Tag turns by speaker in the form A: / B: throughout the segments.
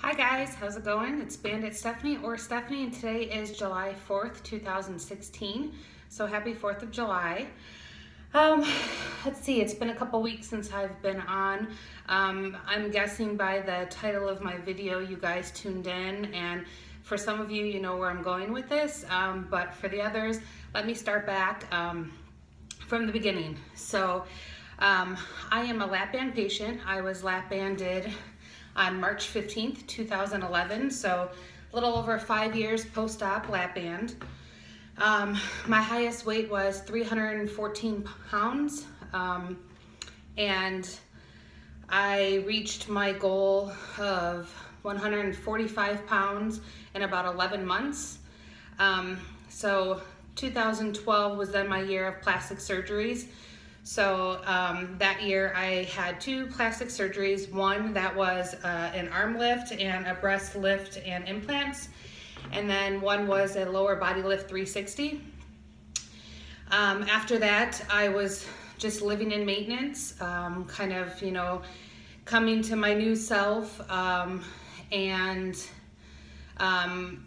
A: Hi guys, how's it going? It's BanditStephanie or Stephanie, and today is July 4th, 2016. So happy 4th of July. Let's see, it's been a couple weeks since I've been on. I'm guessing by the title of my video you guys tuned in, and for some of you, you know where I'm going with this, but for the others, let me start back from the beginning. So I am a lap band patient. I was lap banded on March 15th, 2011, so a little over 5 years post-op lap band. My highest weight was 314 pounds, and I reached my goal of 145 pounds in about 11 months. So 2012 was then my year of plastic surgeries. So that year I had 2 plastic surgeries, one that was an arm lift and a breast lift and implants, and then one was a lower body lift 360. After that I was just living in maintenance, kind of, you know, coming to my new self, and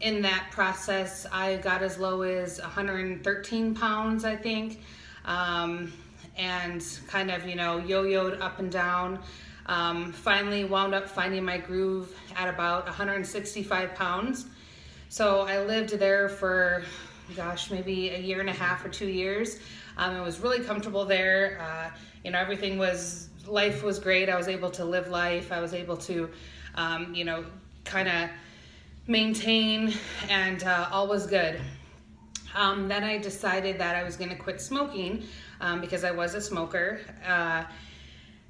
A: in that process I got as low as 113 pounds, I think. And kind of, you know, yo-yoed up and down. Finally wound up finding my groove at about 165 pounds. So I lived there for, gosh, maybe a year and a half or 2 years. It was really comfortable there. You know, life was great. I was able to live life. I was able to, you know, kind of maintain, and all was good. Then I decided that I was going to quit smoking because I was a smoker.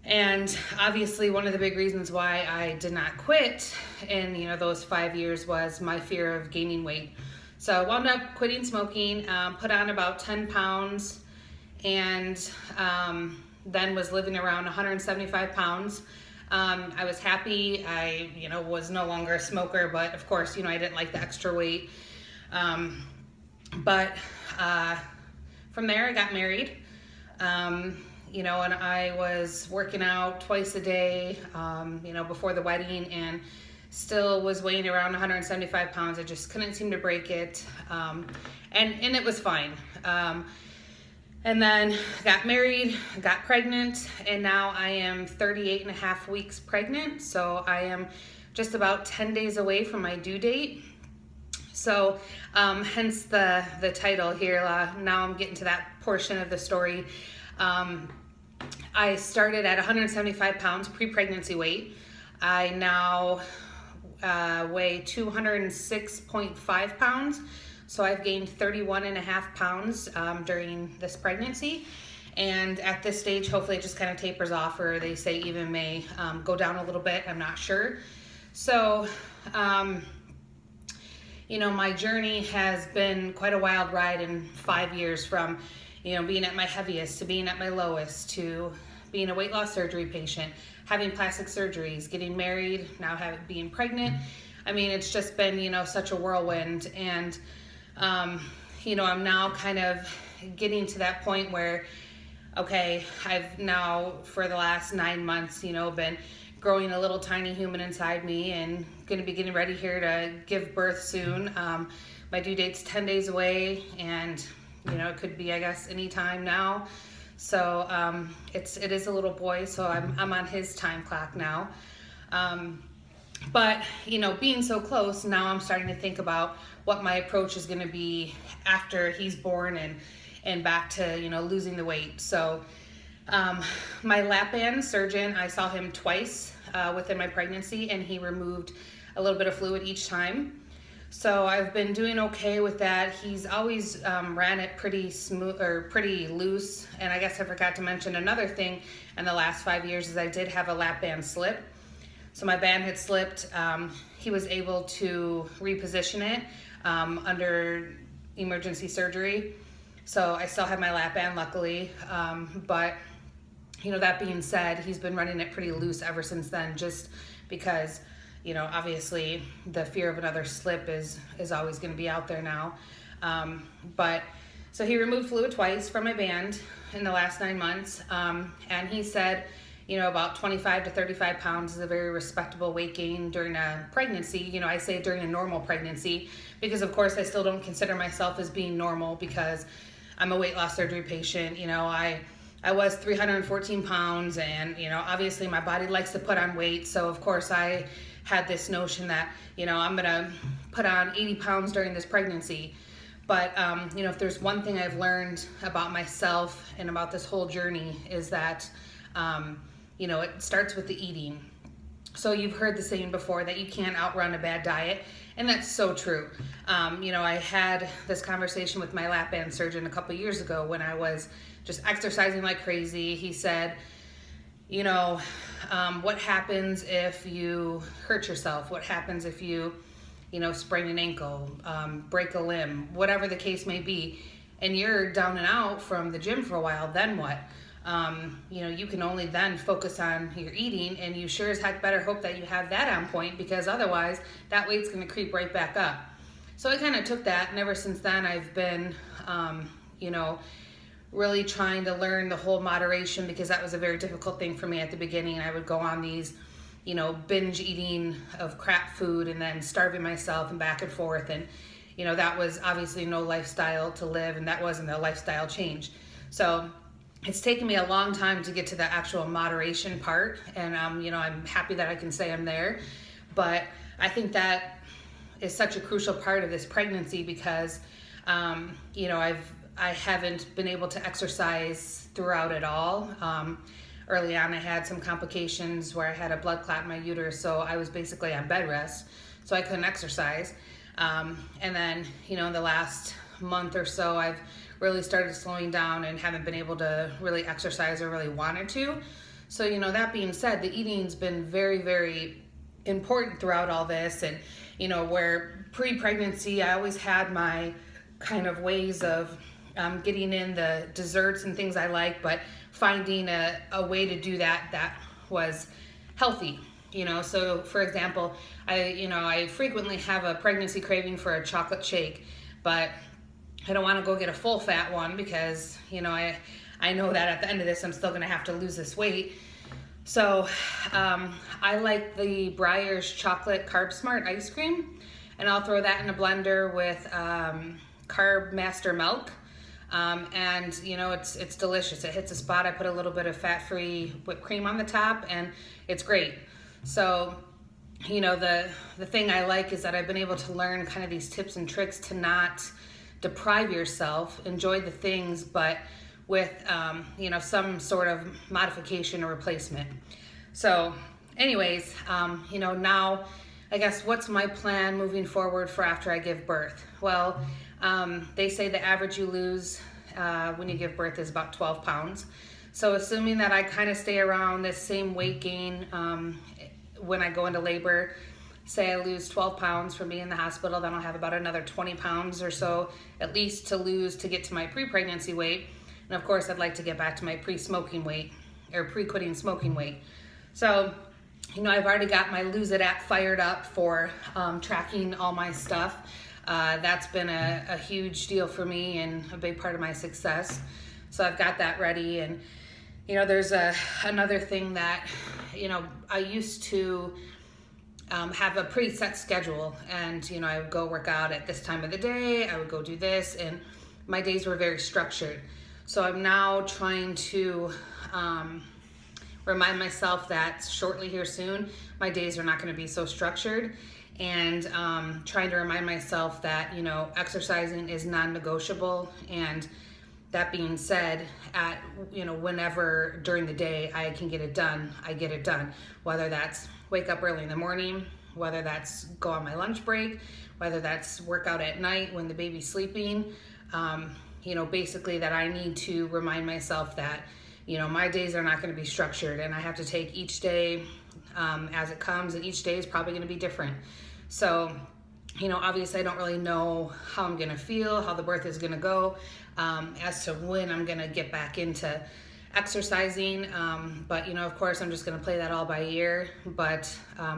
A: And obviously one of the big reasons why I did not quit in, you know, those 5 years was my fear of gaining weight. So I wound up quitting smoking, put on about 10 pounds, and then was living around 175 pounds. I was happy. I, you know, was no longer a smoker, but of course, you know, I didn't like the extra weight. But from there I got married, you know, and I was working out twice a day, you know, before the wedding, and still was weighing around 175 pounds. I just couldn't seem to break it, and it was fine. And then got married, got pregnant, and now I am 38 and a half weeks pregnant. So I am just about 10 days away from my due date. So hence the title here. Now I'm getting to that portion of the story. I started at 175 pounds pre-pregnancy weight. I now weigh 206.5 pounds. So I've gained 31 and a half pounds during this pregnancy. And at this stage, hopefully it just kind of tapers off, or they say even may go down a little bit. I'm not sure. So, you know, my journey has been quite a wild ride in 5 years, from, you know, being at my heaviest to being at my lowest, to being a weight loss surgery patient, having plastic surgeries, getting married, now being pregnant. I mean, it's just been, you know, such a whirlwind. And, you know, I'm now kind of getting to that point where, okay, I've now for the last 9 months, you know, been growing a little tiny human inside me, and going to be getting ready here to give birth soon. My due date's 10 days away, and you know, it could be, I guess, any time now. So it is a little boy, so I'm on his time clock now. But you know, being so close, now I'm starting to think about what my approach is going to be after he's born, and back to, you know, losing the weight. So my lap band surgeon, I saw him twice within my pregnancy, and he removed a little bit of fluid each time. So I've been doing okay with that. He's always ran it pretty smooth, or pretty loose. And I guess I forgot to mention another thing in the last 5 years is I did have a lap band slip. So my band had slipped. He was able to reposition it under emergency surgery. So I still have my lap band, luckily, but you know, that being said, he's been running it pretty loose ever since then, just because, you know, obviously the fear of another slip is always going to be out there now. But so he removed fluid twice from my band in the last 9 months, and he said, about 25 to 35 pounds is a very respectable weight gain during a pregnancy. I say during a normal pregnancy because, of course, I still don't consider myself as being normal because I'm a weight loss surgery patient. I was 314 pounds and, obviously my body likes to put on weight. So, of course, I had this notion that, I'm going to put on 80 pounds during this pregnancy. But, if there's one thing I've learned about myself and about this whole journey is that, it starts with the eating. So you've heard the saying before that you can't outrun a bad diet, and that's so true. I had this conversation with my lap band surgeon a couple years ago when I was just exercising like crazy. He said, what happens if you hurt yourself? What happens if you, sprain an ankle, break a limb, whatever the case may be, and you're down and out from the gym for a while, then what? You can only then focus on your eating, and you sure as heck better hope that you have that on point because otherwise that weight's going to creep right back up. So I kind of took that, and ever since then I've been, really trying to learn the whole moderation because that was a very difficult thing for me at the beginning. I would go on these, binge eating of crap food and then starving myself and back and forth. And, that was obviously no lifestyle to live, and that wasn't a lifestyle change. So it's taken me a long time to get to the actual moderation part, and I'm happy that I can say I'm there. But I think that is such a crucial part of this pregnancy because, I haven't been able to exercise throughout it all. Early on, I had some complications where I had a blood clot in my uterus, so I was basically on bed rest, so I couldn't exercise. And then, in the last month or so, I've really started slowing down and haven't been able to really exercise or really wanted to. So, that being said, the eating's been very, very important throughout all this. And, where pre-pregnancy, I always had my kind of ways of getting in the desserts and things I like, but finding a way to do that was healthy. So for example, I frequently have a pregnancy craving for a chocolate shake, but I don't want to go get a full fat one because, I know that at the end of this, I'm still going to have to lose this weight. So I like the Breyers chocolate Carb Smart ice cream, and I'll throw that in a blender with Carb Master milk. And it's delicious. It hits a spot. I put a little bit of fat-free whipped cream on the top, and it's great. So, the thing I like is that I've been able to learn kind of these tips and tricks to not deprive yourself, enjoy the things, but with, some sort of modification or replacement. So anyways, now I guess what's my plan moving forward for after I give birth? Well, they say the average you lose when you give birth is about 12 pounds. So assuming that I kind of stay around this same weight gain when I go into labor, say I lose 12 pounds from being in the hospital, then I'll have about another 20 pounds or so at least to lose to get to my pre-pregnancy weight. And of course, I'd like to get back to my pre-smoking weight or pre-quitting smoking weight. So, I've already got my Lose It app fired up for tracking all my stuff. That's been a huge deal for me and a big part of my success. So I've got that ready. And, there's another thing that, I used to have a pretty set schedule, and, I would go work out at this time of the day. I would go do this, and my days were very structured. So I'm now trying to remind myself that shortly here soon, my days are not going to be so structured, and trying to remind myself that, exercising is non-negotiable. And that being said, at, whenever during the day I can get it done, I get it done. Whether that's wake up early in the morning, whether that's go on my lunch break, whether that's work out at night when the baby's sleeping, basically that I need to remind myself that, my days are not going to be structured, and I have to take each day as it comes, and each day is probably going to be different. So, obviously I don't really know how I'm going to feel, how the birth is going to go, as to when I'm going to get back into exercising. But, of course, I'm just going to play that all by ear. But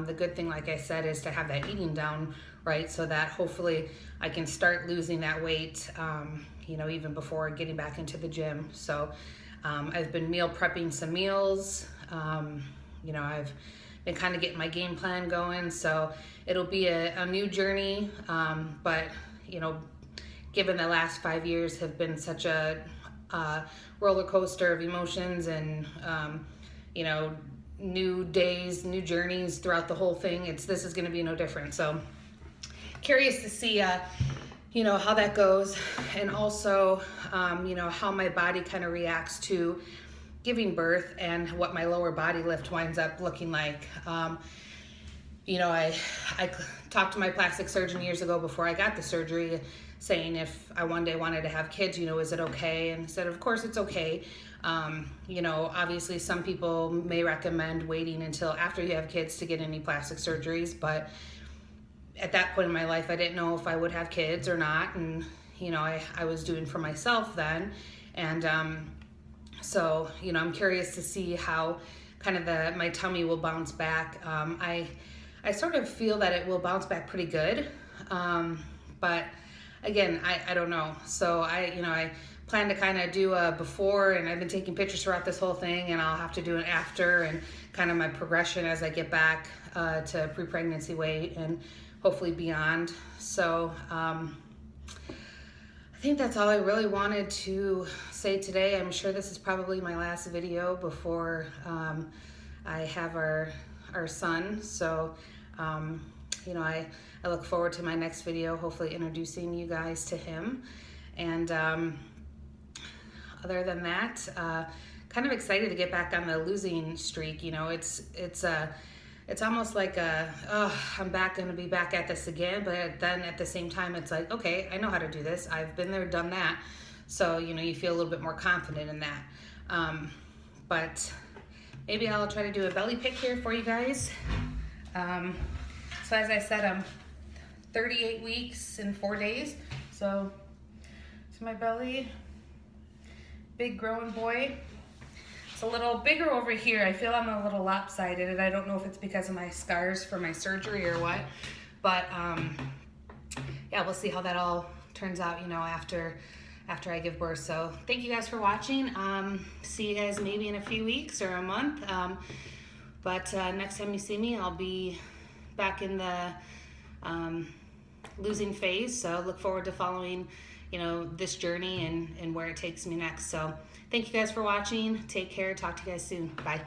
A: the good thing, like I said, is to have that eating down, right? So that hopefully I can start losing that weight, even before getting back into the gym. So I've been meal prepping some meals. You know, I've been kind of getting my game plan going, so it'll be a new journey, but you know, given the last 5 years have been such a roller coaster of emotions and you know, new days, new journeys throughout the whole thing, this is going to be no different. So curious to see you know, how that goes, and also you know, how my body kind of reacts to giving birth and what my lower body lift winds up looking like. You know, I talked to my plastic surgeon years ago before I got the surgery, saying if I one day wanted to have kids, you know, is it okay? And he said, of course it's okay. You know, obviously some people may recommend waiting until after you have kids to get any plastic surgeries, but at that point in my life, I didn't know if I would have kids or not. And, you know, I was doing for myself then. And so, you know, I'm curious to see how kind of my tummy will bounce back. I sort of feel that it will bounce back pretty good. But again, I don't know. So you know, I plan to kind of do a before, and I've been taking pictures throughout this whole thing, and I'll have to do an after and kind of my progression as I get back to pre-pregnancy weight and hopefully beyond. So I think that's all I really wanted to say today. I'm sure this is probably my last video before I have our son. So you know, I look forward to my next video, hopefully introducing you guys to him. And other than that, kind of excited to get back on the losing streak. You know, it's almost like I'm gonna be back at this again, but then at the same time, it's like, okay, I know how to do this. I've been there, done that. So, you know, you feel a little bit more confident in that. But maybe I'll try to do a belly pick here for you guys. So as I said, I'm 38 weeks and 4 days. So my belly, big growing boy. It's a little bigger over here. I feel I'm a little lopsided, and I don't know if it's because of my scars from my surgery or what. But yeah, we'll see how that all turns out, you know, after I give birth. So thank you guys for watching. See you guys maybe in a few weeks or a month. But next time you see me, I'll be back in the losing phase. So look forward to following, you know, this journey and where it takes me next. So thank you guys for watching. Take care. Talk to you guys soon. Bye.